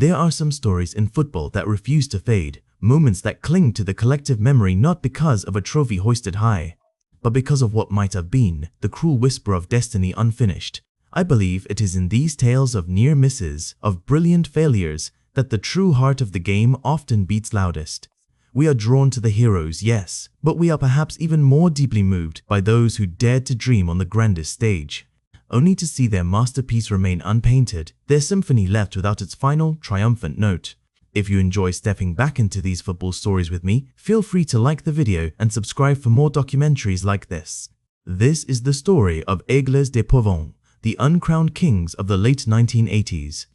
There are some stories in football that refuse to fade, moments that cling to the collective memory not because of a trophy hoisted high, but because of what might have been, the cruel whisper of destiny unfinished. I believe it is in these tales of near misses, of brilliant failures, that the true heart of the game often beats loudest. We are drawn to the heroes, yes, but we are perhaps even more deeply moved by those who dared to dream on the grandest stage, only to see their masterpiece remain unpainted, their symphony left without its final, triumphant note. If you enjoy stepping back into these football stories with me, feel free to like the video and subscribe for more documentaries like this. This is the story of Aigles de Provence, the uncrowned kings of the late 1980s.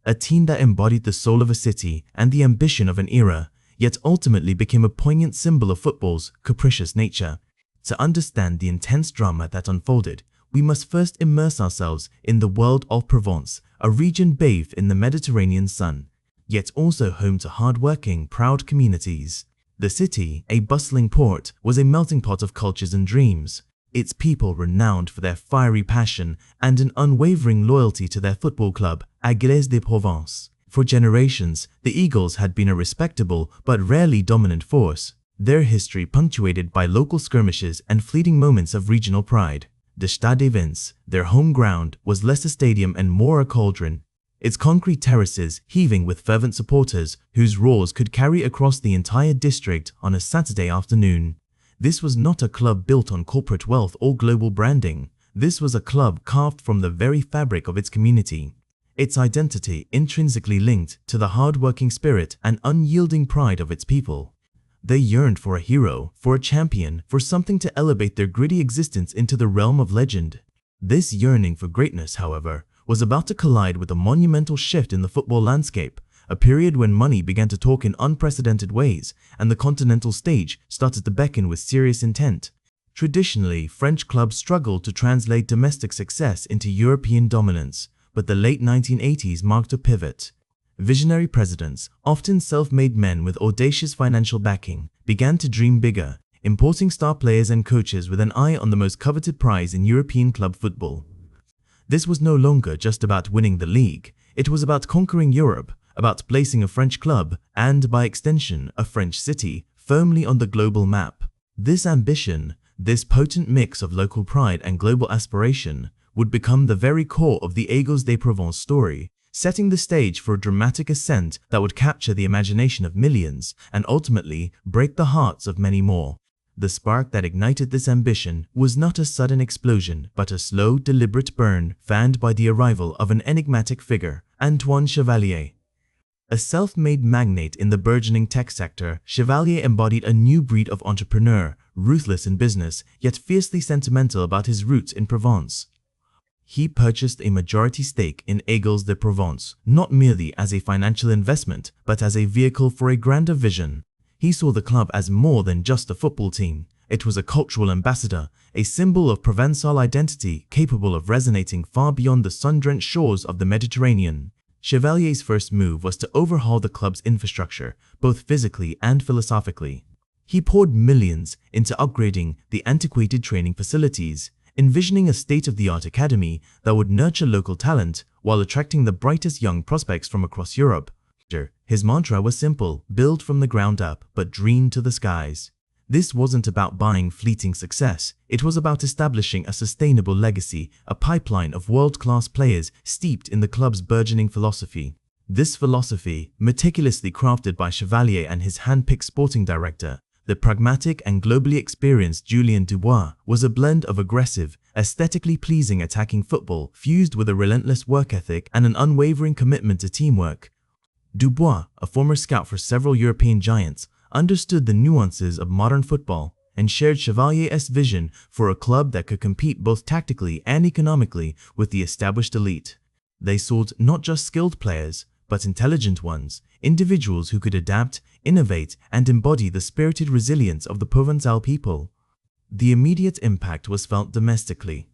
A team that embodied the soul of a city and the ambition of an era, yet ultimately became a poignant symbol of football's capricious nature. To understand the intense drama that unfolded, we must first immerse ourselves in the world of Provence, a region bathed in the Mediterranean sun, yet also home to hard-working, proud communities. The city, a bustling port, was a melting pot of cultures and dreams, its people renowned for their fiery passion and an unwavering loyalty to their football club, Aigles de Provence. For generations, the Eagles had been a respectable but rarely dominant force, their history punctuated by local skirmishes and fleeting moments of regional pride. The Stade de Vence, their home ground, was less a stadium and more a cauldron, its concrete terraces heaving with fervent supporters whose roars could carry across the entire district on a Saturday afternoon. This was not a club built on corporate wealth or global branding. This was a club carved from the very fabric of its community, its identity intrinsically linked to the hard-working spirit and unyielding pride of its people. They yearned for a hero, for a champion, for something to elevate their gritty existence into the realm of legend. This yearning for greatness, however, was about to collide with a monumental shift in the football landscape, a period when money began to talk in unprecedented ways and the continental stage started to beckon with serious intent. Traditionally, French clubs struggled to translate domestic success into European dominance, but the late 1980s marked a pivot. Visionary presidents, often self-made men with audacious financial backing, began to dream bigger, importing star players and coaches with an eye on the most coveted prize in European club football. This was no longer just about winning the league, it was about conquering Europe, about placing a French club, and by extension, a French city, firmly on the global map. This ambition, this potent mix of local pride and global aspiration, would become the very core of the Aigles de Provence story, setting the stage for a dramatic ascent that would capture the imagination of millions and ultimately break the hearts of many more. The spark that ignited this ambition was not a sudden explosion, but a slow, deliberate burn fanned by the arrival of an enigmatic figure, Antoine Chevalier. A self-made magnate in the burgeoning tech sector, Chevalier embodied a new breed of entrepreneur, ruthless in business, yet fiercely sentimental about his roots in Provence. He purchased a majority stake in Aigles de Provence, not merely as a financial investment, but as a vehicle for a grander vision. He saw the club as more than just a football team. It was a cultural ambassador, a symbol of Provençal identity capable of resonating far beyond the sun-drenched shores of the Mediterranean. Chevalier's first move was to overhaul the club's infrastructure, both physically and philosophically. He poured millions into upgrading the antiquated training facilities, envisioning a state-of-the-art academy that would nurture local talent while attracting the brightest young prospects from across Europe. His mantra was simple: build from the ground up, but dream to the skies. This wasn't about buying fleeting success, it was about establishing a sustainable legacy, a pipeline of world-class players steeped in the club's burgeoning philosophy. This philosophy, meticulously crafted by Chevalier and his hand-picked sporting director, the pragmatic and globally experienced Julien Dubois, was a blend of aggressive, aesthetically pleasing attacking football fused with a relentless work ethic and an unwavering commitment to teamwork. Dubois, a former scout for several European giants, understood the nuances of modern football and shared Chevalier's vision for a club that could compete both tactically and economically with the established elite. They sought not just skilled players, but intelligent ones, individuals who could adapt, innovate, and embody the spirited resilience of the Provençal people. The immediate impact was felt domestically.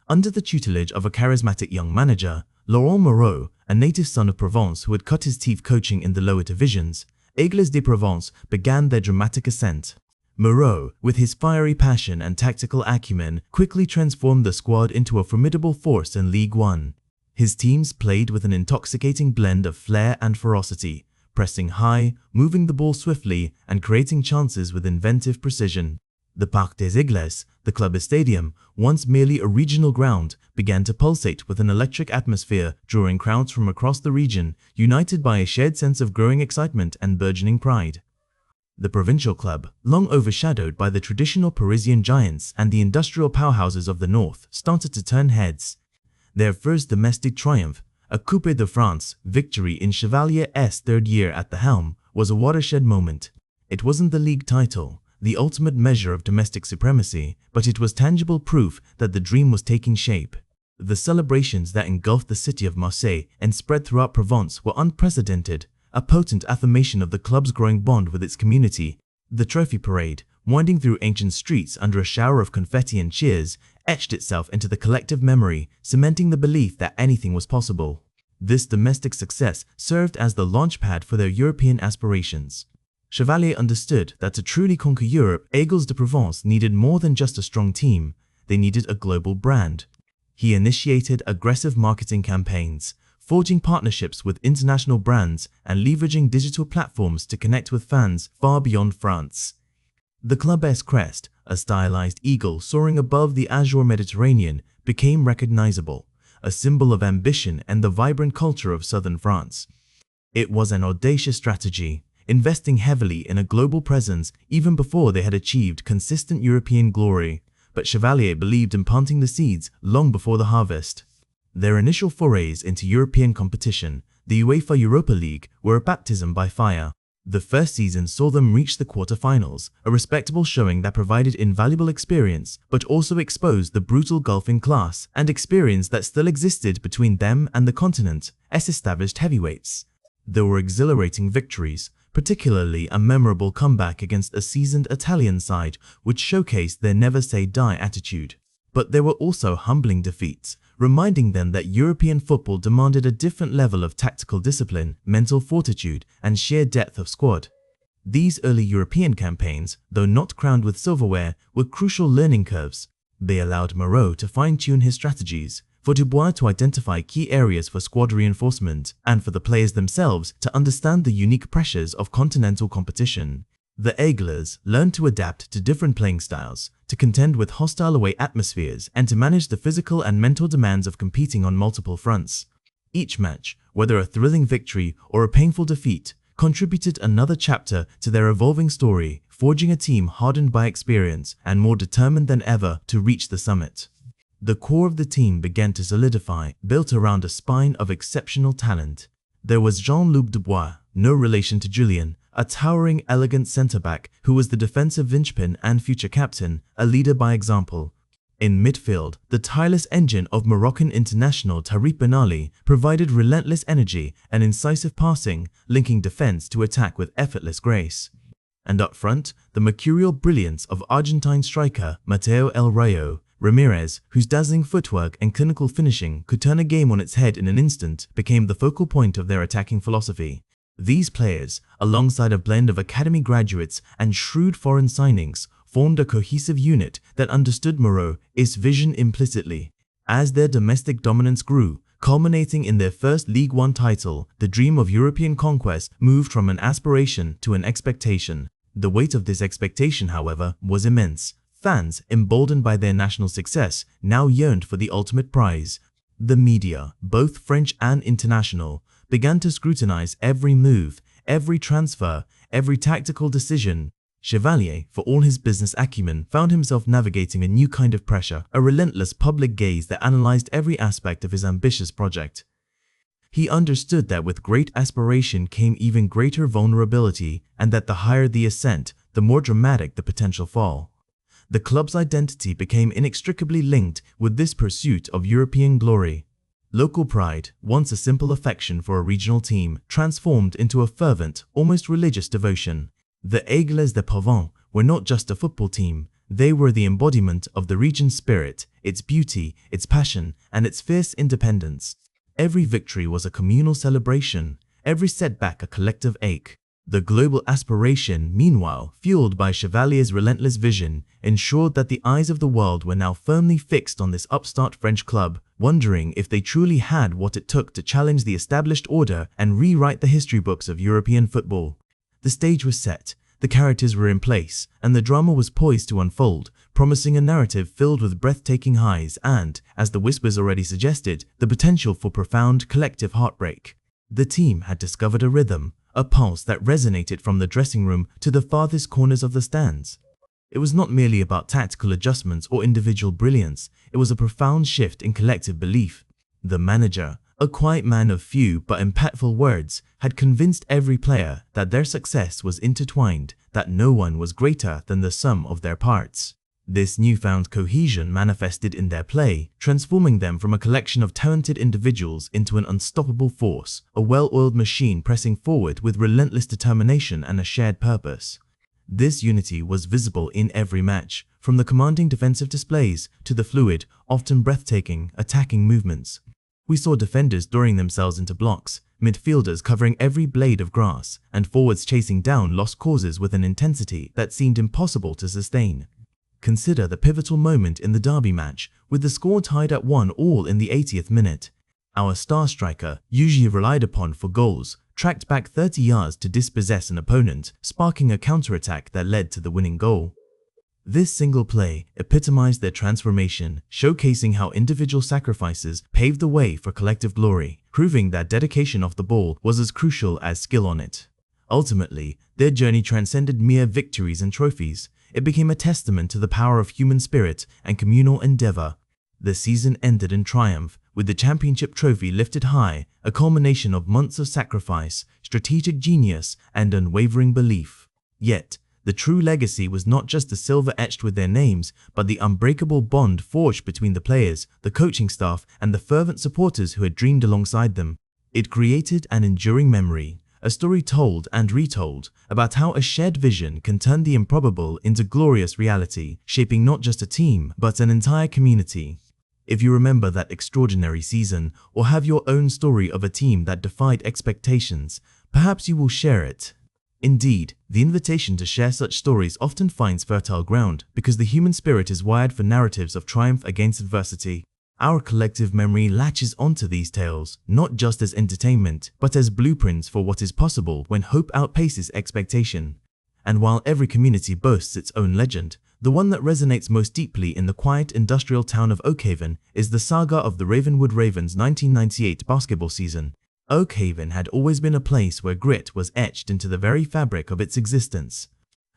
Under the tutelage of a charismatic young manager, Laurent Moreau, a native son of Provence who had cut his teeth coaching in the lower divisions, Aigles de Provence began their dramatic ascent. Moreau, with his fiery passion and tactical acumen, quickly transformed the squad into a formidable force in Ligue 1. His teams played with an intoxicating blend of flair and ferocity, pressing high, moving the ball swiftly, and creating chances with inventive precision. The Parc des Aigles, the club's stadium, once merely a regional ground, began to pulsate with an electric atmosphere, drawing crowds from across the region, united by a shared sense of growing excitement and burgeoning pride. The provincial club, long overshadowed by the traditional Parisian giants and the industrial powerhouses of the north, started to turn heads. Their first domestic triumph, a Coupe de France victory in Chevalier's third year at the helm, was a watershed moment. It wasn't the league title, the ultimate measure of domestic supremacy, but it was tangible proof that the dream was taking shape. The celebrations that engulfed the city of Marseille and spread throughout Provence were unprecedented, a potent affirmation of the club's growing bond with its community. The trophy parade, winding through ancient streets under a shower of confetti and cheers, etched itself into the collective memory, cementing the belief that anything was possible. This domestic success served as the launchpad for their European aspirations. Chevalier understood that to truly conquer Europe, Aigles de Provence needed more than just a strong team. They needed a global brand. He initiated aggressive marketing campaigns, forging partnerships with international brands and leveraging digital platforms to connect with fans far beyond France. The club's crest, a stylized eagle soaring above the azure Mediterranean, became recognizable, a symbol of ambition and the vibrant culture of southern France. It was an audacious strategy, investing heavily in a global presence even before they had achieved consistent European glory, but Chevalier believed in planting the seeds long before the harvest. Their initial forays into European competition, the UEFA Europa League, were a baptism by fire. The first season saw them reach the quarterfinals, a respectable showing that provided invaluable experience but also exposed the brutal gulf in class and experience that still existed between them and the continent as established heavyweights. There were exhilarating victories, particularly a memorable comeback against a seasoned Italian side which showcased their never-say-die attitude. But there were also humbling defeats, reminding them that European football demanded a different level of tactical discipline, mental fortitude, and sheer depth of squad. These early European campaigns, though not crowned with silverware, were crucial learning curves. They allowed Moreau to fine-tune his strategies, for Dubois to identify key areas for squad reinforcement, and for the players themselves to understand the unique pressures of continental competition. The Aigles learned to adapt to different playing styles, to contend with hostile away atmospheres, and to manage the physical and mental demands of competing on multiple fronts. Each match, whether a thrilling victory or a painful defeat, contributed another chapter to their evolving story, forging a team hardened by experience and more determined than ever to reach the summit. The core of the team began to solidify, built around a spine of exceptional talent. There was Jean-Luc Dubois, no relation to Julien, a towering, elegant centre-back who was the defensive linchpin and future captain, a leader by example. In midfield, the tireless engine of Moroccan international Tariq Ben Ali provided relentless energy and incisive passing, linking defense to attack with effortless grace. And up front, the mercurial brilliance of Argentine striker Mateo El Rayo Ramirez, whose dazzling footwork and clinical finishing could turn a game on its head in an instant, became the focal point of their attacking philosophy. These players, alongside a blend of academy graduates and shrewd foreign signings, formed a cohesive unit that understood Moreau's vision implicitly. As their domestic dominance grew, culminating in their first Ligue 1 title, the dream of European conquest moved from an aspiration to an expectation. The weight of this expectation, however, was immense. Fans, emboldened by their national success, now yearned for the ultimate prize. The media, both French and international, began to scrutinize every move, every transfer, every tactical decision. Chevalier, for all his business acumen, found himself navigating a new kind of pressure, a relentless public gaze that analyzed every aspect of his ambitious project. He understood that with great aspiration came even greater vulnerability, and that the higher the ascent, the more dramatic the potential fall. The club's identity became inextricably linked with this pursuit of European glory. Local pride, once a simple affection for a regional team, transformed into a fervent, almost religious devotion. The Aigles de Provence were not just a football team, they were the embodiment of the region's spirit, its beauty, its passion, and its fierce independence. Every victory was a communal celebration, every setback a collective ache. The global aspiration, meanwhile, fueled by Chevalier's relentless vision, ensured that the eyes of the world were now firmly fixed on this upstart French club, wondering if they truly had what it took to challenge the established order and rewrite the history books of European football. The stage was set, the characters were in place, and the drama was poised to unfold, promising a narrative filled with breathtaking highs and, as the whispers already suggested, the potential for profound collective heartbreak. The team had discovered a rhythm, a pulse that resonated from the dressing room to the farthest corners of the stands. It was not merely about tactical adjustments or individual brilliance, it was a profound shift in collective belief. The manager, a quiet man of few but impactful words, had convinced every player that their success was intertwined, that no one was greater than the sum of their parts. This newfound cohesion manifested in their play, transforming them from a collection of talented individuals into an unstoppable force, a well-oiled machine pressing forward with relentless determination and a shared purpose. This unity was visible in every match, from the commanding defensive displays to the fluid, often breathtaking, attacking movements. We saw defenders throwing themselves into blocks, midfielders covering every blade of grass, and forwards chasing down lost causes with an intensity that seemed impossible to sustain. Consider the pivotal moment in the derby match, with the score tied at 1-1 in the 80th minute. Our star striker, usually relied upon for goals, tracked back 30 yards to dispossess an opponent, sparking a counterattack that led to the winning goal. This single play epitomized their transformation, showcasing how individual sacrifices paved the way for collective glory, proving that dedication off the ball was as crucial as skill on it. Ultimately, their journey transcended mere victories and trophies. It became a testament to the power of human spirit and communal endeavor. The season ended in triumph, with the championship trophy lifted high, a culmination of months of sacrifice, strategic genius, and unwavering belief. Yet, the true legacy was not just the silver etched with their names, but the unbreakable bond forged between the players, the coaching staff, and the fervent supporters who had dreamed alongside them. It created an enduring memory, a story told and retold about how a shared vision can turn the improbable into glorious reality, shaping not just a team, but an entire community. If you remember that extraordinary season, or have your own story of a team that defied expectations, perhaps you will share it. Indeed, the invitation to share such stories often finds fertile ground because the human spirit is wired for narratives of triumph against adversity. Our collective memory latches onto these tales, not just as entertainment, but as blueprints for what is possible when hope outpaces expectation. And while every community boasts its own legend, the one that resonates most deeply in the quiet industrial town of Oakhaven is the saga of the Ravenwood Ravens' 1998 basketball season. Oakhaven had always been a place where grit was etched into the very fabric of its existence.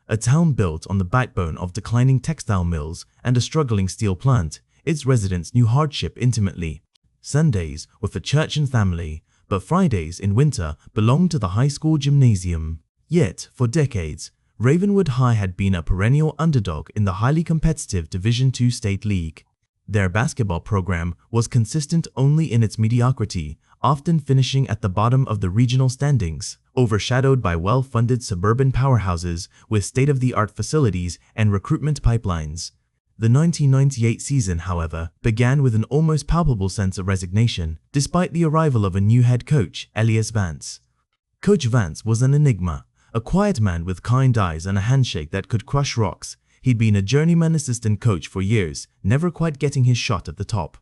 A town built on the backbone of declining textile mills and a struggling steel plant, its residents knew hardship intimately. Sundays were for church and family, but Fridays in winter belonged to the high school gymnasium. Yet, for decades, Ravenwood High had been a perennial underdog in the highly competitive Division II State League. Their basketball program was consistent only in its mediocrity, often finishing at the bottom of the regional standings, overshadowed by well-funded suburban powerhouses with state-of-the-art facilities and recruitment pipelines. The 1998 season, however, began with an almost palpable sense of resignation, despite the arrival of a new head coach, Elias Vance. Coach Vance was an enigma, a quiet man with kind eyes and a handshake that could crush rocks. He'd been a journeyman assistant coach for years, never quite getting his shot at the top.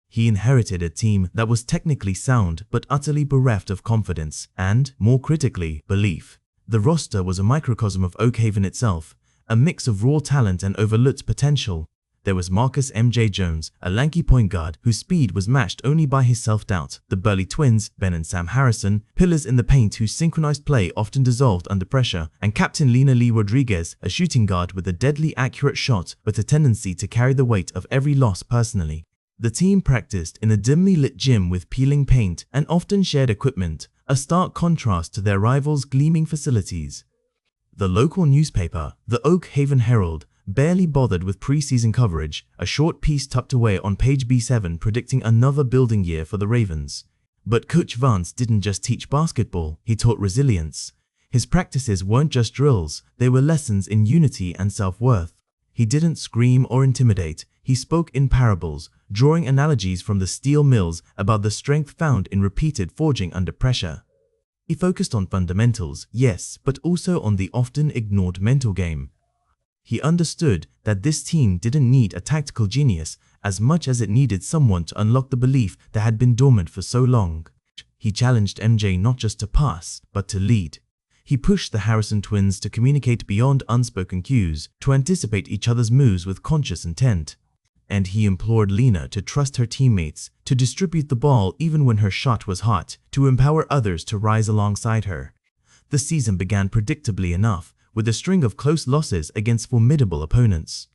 He inherited a team that was technically sound but utterly bereft of confidence and, more critically, belief. The roster was a microcosm of Oakhaven itself, a mix of raw talent and overlooked potential. There was Marcus M.J. Jones, a lanky point guard whose speed was matched only by his self-doubt, the burly twins, Ben and Sam Harrison, pillars in the paint whose synchronized play often dissolved under pressure, and Captain Lena Lee Rodriguez, a shooting guard with a deadly accurate shot but a tendency to carry the weight of every loss personally. The team practiced in a dimly lit gym with peeling paint and often shared equipment, a stark contrast to their rivals' gleaming facilities. The local newspaper, the Oakhaven Herald, barely bothered with preseason coverage, a short piece tucked away on page B7 predicting another building year for the Ravens. But Coach Vance didn't just teach basketball, he taught resilience. His practices weren't just drills, they were lessons in unity and self-worth. He didn't scream or intimidate, he spoke in parables, drawing analogies from the steel mills about the strength found in repeated forging under pressure. He focused on fundamentals, yes, but also on the often ignored mental game. He understood that this team didn't need a tactical genius as much as it needed someone to unlock the belief that had been dormant for so long. He challenged MJ not just to pass, but to lead. He pushed the Harrison twins to communicate beyond unspoken cues, to anticipate each other's moves with conscious intent. And he implored Lena to trust her teammates, to distribute the ball even when her shot was hot, to empower others to rise alongside her. The season began predictably enough, with a string of close losses against formidable opponents.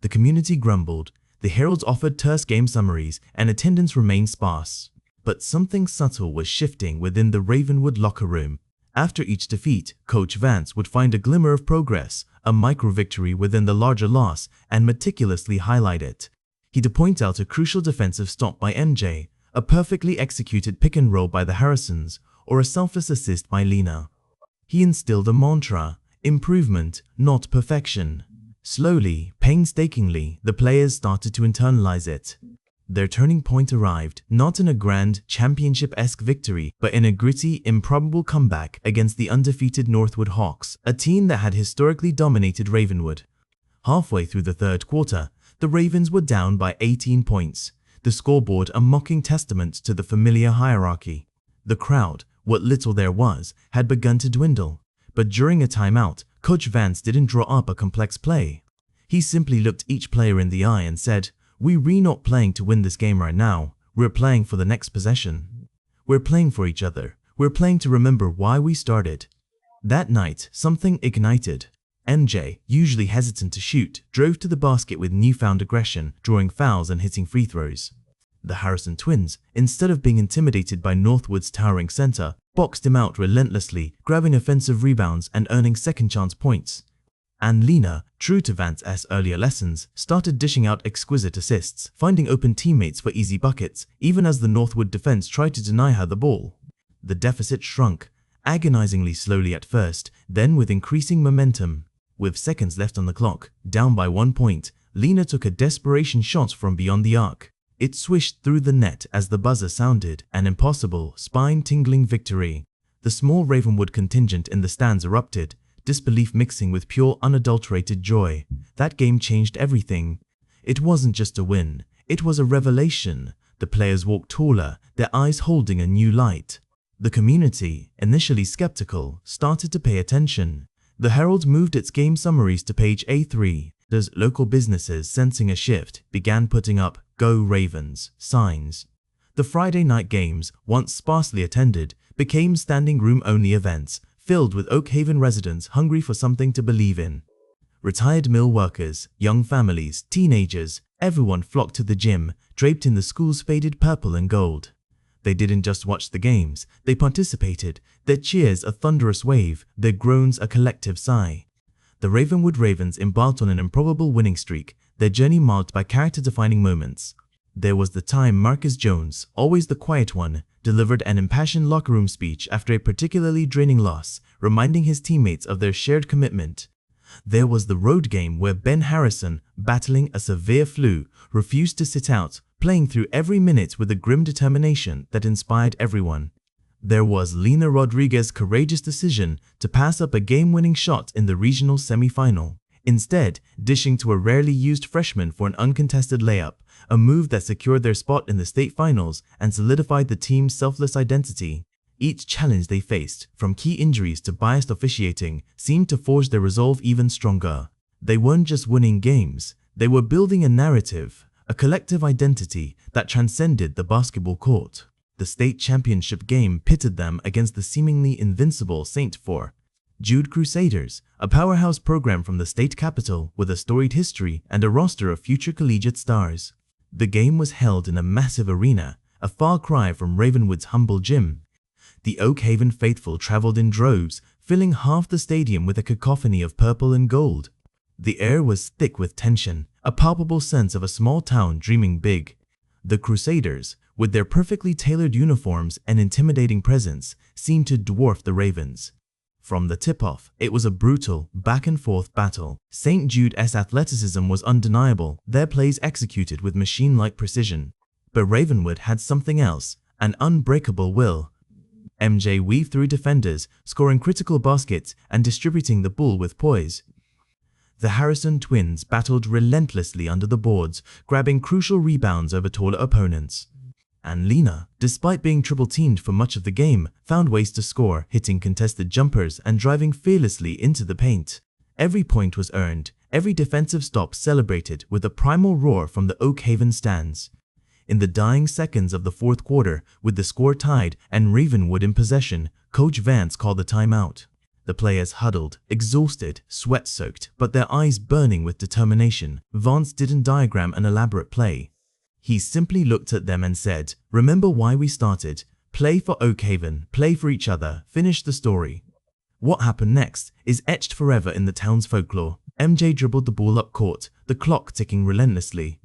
The community grumbled, the Heralds offered terse game summaries, and attendance remained sparse. But something subtle was shifting within the Ravenwood locker room. After each defeat, Coach Vance would find a glimmer of progress, a micro-victory within the larger loss, and meticulously highlight it. He'd point out a crucial defensive stop by MJ, a perfectly executed pick and roll by the Harrisons, or a selfless assist by Lena. He instilled a mantra: improvement, not perfection. Slowly, painstakingly, the players started to internalize it. Their turning point arrived, not in a grand, championship-esque victory, but in a gritty, improbable comeback against the undefeated Northwood Hawks, a team that had historically dominated Ravenwood. Halfway through the third quarter, the Ravens were down by 18 points, the scoreboard a mocking testament to the familiar hierarchy. The crowd, what little there was, had begun to dwindle, but during a timeout, Coach Vance didn't draw up a complex play. He simply looked each player in the eye and said, "We're not playing to win this game right now, we're playing for the next possession. We're playing for each other, we're playing to remember why we started." That night, something ignited. MJ, usually hesitant to shoot, drove to the basket with newfound aggression, drawing fouls and hitting free throws. The Harrison twins, instead of being intimidated by Northwood's towering center, boxed him out relentlessly, grabbing offensive rebounds and earning second-chance points. And Lena, true to Vance's earlier lessons, started dishing out exquisite assists, finding open teammates for easy buckets, even as the Northwood defense tried to deny her the ball. The deficit shrunk, agonizingly slowly at first, then with increasing momentum. With seconds left on the clock, down by 1 point, Lena took a desperation shot from beyond the arc. It swished through the net as the buzzer sounded, an impossible, spine-tingling victory. The small Ravenwood contingent in the stands erupted, disbelief mixing with pure, unadulterated joy. That game changed everything. It wasn't just a win, it was a revelation. The players walked taller, their eyes holding a new light. The community, initially skeptical, started to pay attention. The Herald moved its game summaries to page A3. As local businesses, sensing a shift, began putting up "Go Ravens" signs. The Friday night games, once sparsely attended, became standing room-only events, filled with Oak Haven residents hungry for something to believe in. Retired mill workers, young families, teenagers, everyone flocked to the gym, draped in the school's faded purple and gold. They didn't just watch the games, they participated, their cheers a thunderous wave, their groans a collective sigh. The Ravenwood Ravens embarked on an improbable winning streak, their journey marked by character-defining moments. There was the time Marcus Jones, always the quiet one, delivered an impassioned locker room speech after a particularly draining loss, reminding his teammates of their shared commitment. There was the road game where Ben Harrison, battling a severe flu, refused to sit out, playing through every minute with a grim determination that inspired everyone. There was Lena Rodriguez's courageous decision to pass up a game-winning shot in the regional semi-final, instead dishing to a rarely used freshman for an uncontested layup, a move that secured their spot in the state finals and solidified the team's selfless identity. Each challenge they faced, from key injuries to biased officiating, seemed to forge their resolve even stronger. They weren't just winning games, they were building a narrative, a collective identity that transcended the basketball court. The state championship game pitted them against the seemingly invincible St. Jude Crusaders, a powerhouse program from the state capital with a storied history and a roster of future collegiate stars. The game was held in a massive arena, a far cry from Ravenwood's humble gym. The Oak Haven faithful traveled in droves, filling half the stadium with a cacophony of purple and gold. The air was thick with tension, a palpable sense of a small town dreaming big. The Crusaders, with their perfectly tailored uniforms and intimidating presence, seemed to dwarf the Ravens. From the tip-off, it was a brutal, back-and-forth battle. St. Jude's athleticism was undeniable, their plays executed with machine-like precision. But Ravenwood had something else, an unbreakable will. MJ weaved through defenders, scoring critical baskets and distributing the ball with poise. The Harrison twins battled relentlessly under the boards, grabbing crucial rebounds over taller opponents. And Lena, despite being triple-teamed for much of the game, found ways to score, hitting contested jumpers and driving fearlessly into the paint. Every point was earned, every defensive stop celebrated with a primal roar from the Oak Haven stands. In the dying seconds of the fourth quarter, with the score tied and Ravenwood in possession, Coach Vance called the timeout. The players huddled, exhausted, sweat-soaked, but their eyes burning with determination. Vance didn't diagram an elaborate play. He simply looked at them and said, "Remember why we started. Play for Oak Haven, play for each other, finish the story." What happened next is etched forever in the town's folklore. MJ dribbled the ball up court, the clock ticking relentlessly.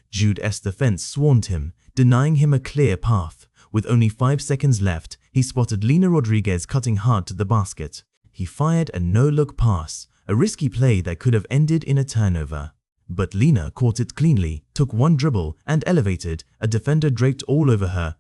Jude S. defense swarmed him, denying him a clear path. With only 5 seconds left, he spotted Lena Rodriguez cutting hard to the basket. He fired a no-look pass, a risky play that could have ended in a turnover. But Lena caught it cleanly, took one dribble, and elevated, a defender draped all over her.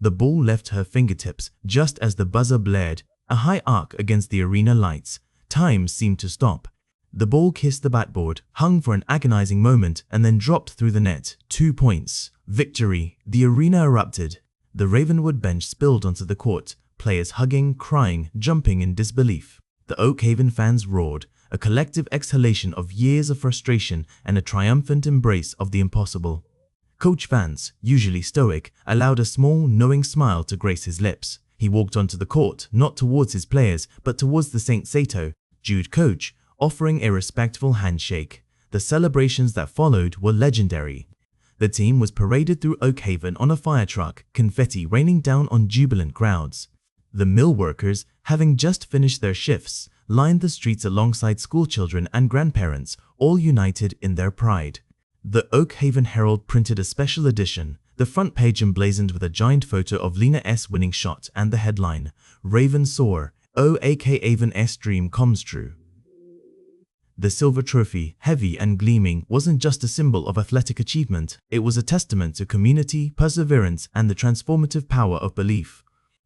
The ball left her fingertips just as the buzzer blared, a high arc against the arena lights. Time seemed to stop. The ball kissed the backboard, hung for an agonizing moment, and then dropped through the net. 2 points. Victory. The arena erupted. The Ravenwood bench spilled onto the court, players hugging, crying, jumping in disbelief. The Oak Haven fans roared, a collective exhalation of years of frustration and a triumphant embrace of the impossible. Coach Vance, usually stoic, allowed a small, knowing smile to grace his lips. He walked onto the court, not towards his players, but towards the St. Sato, Jude coach, offering a respectful handshake. The celebrations that followed were legendary. The team was paraded through Oak Haven on a fire truck, confetti raining down on jubilant crowds. The mill workers, having just finished their shifts, lined the streets alongside schoolchildren and grandparents, all united in their pride. The Oak Haven Herald printed a special edition, the front page emblazoned with a giant photo of Lena S. winning shot and the headline, "Raven Soar, Oak Haven S dream comes true." The silver trophy, heavy and gleaming, wasn't just a symbol of athletic achievement, it was a testament to community, perseverance, and the transformative power of belief.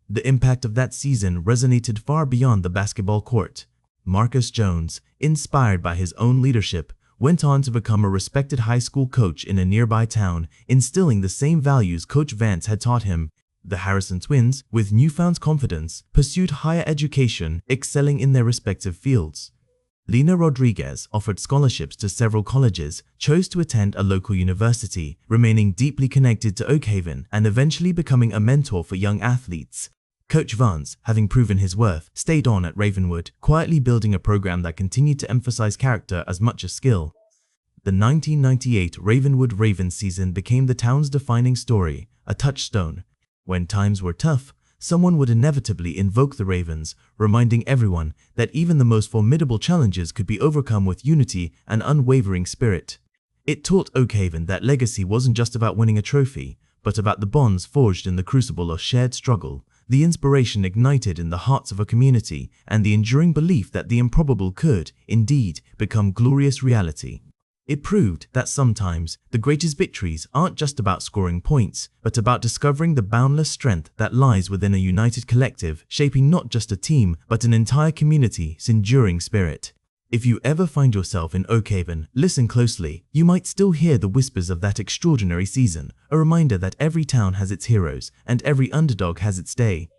The impact of that season resonated far beyond the basketball court. Marcus Jones, inspired by his own leadership, went on to become a respected high school coach in a nearby town, instilling the same values Coach Vance had taught him. The Harrison twins, with newfound confidence, pursued higher education, excelling in their respective fields. Lena Rodriguez offered scholarships to several colleges, chose to attend a local university, remaining deeply connected to Oak Haven and eventually becoming a mentor for young athletes. Coach Vance, having proven his worth, stayed on at Ravenwood, quietly building a program that continued to emphasize character as much as skill. The 1998 Ravenwood Ravens season became the town's defining story, a touchstone. When times were tough, someone would inevitably invoke the Ravens, reminding everyone that even the most formidable challenges could be overcome with unity and unwavering spirit. It taught Oak Haven that legacy wasn't just about winning a trophy, but about the bonds forged in the crucible of shared struggle, the inspiration ignited in the hearts of a community, and the enduring belief that the improbable could, indeed, become glorious reality. It proved that sometimes the greatest victories aren't just about scoring points, but about discovering the boundless strength that lies within a united collective, shaping not just a team, but an entire community's enduring spirit. If you ever find yourself in Oak Haven, listen closely. You might still hear the whispers of that extraordinary season, a reminder that every town has its heroes, and every underdog has its day.